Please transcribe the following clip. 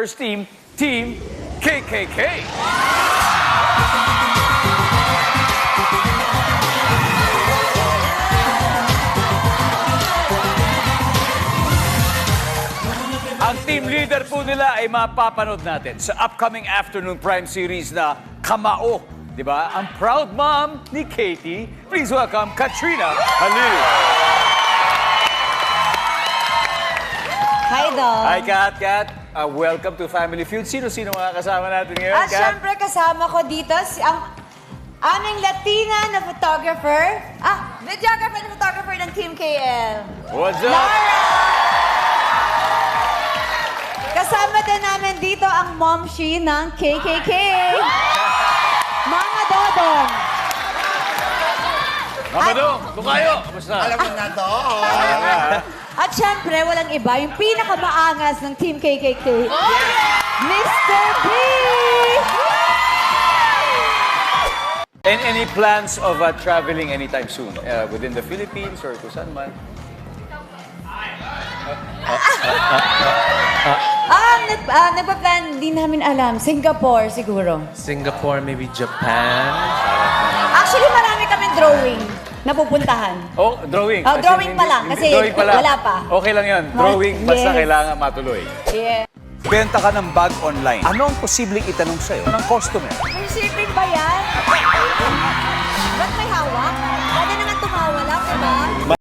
first team, Team KKK. Ang team leader po nila ay mapapanood natin sa upcoming afternoon prime series na Kamao. Di ba? Ang proud mom ni Katie. Please welcome Katrina Halil. Hi, Dog. Hi, Kat. Welcome to Family Feud. Sino-sino mga kasama natin ngayon, At Kat? syempre kasama ko dito ang aming Latina na photographer. Videographer na photographer ng Team KL. What's up? Laura! Kasama din namin dito ang momshi ng KKK. Mama Dodong. Mama Dong, kayo. Kamusta? Alam mo na to. At syempre, walang iba, yung pinakamaangas ng Team KKK. Mr. B! And any plans of traveling anytime soon? Within the Philippines or kung saan man? Nagpa-plan, di namin alam. Singapore, siguro. Singapore, maybe Japan. Actually, marami kaming drawing na pupuntahan. Oh, drawing. Oh, As in, drawing pa lang, kasi drawing pa lang. wala pa. Okay lang yun. Drawing, basta Yes. kailangan matuloy. Yeah. Benta ka ng bag online. Ano ang posibleng itanong sa'yo ng customer? May shipping ba yan? Ba't may hawak? Pwede naman tumawa lang, diba?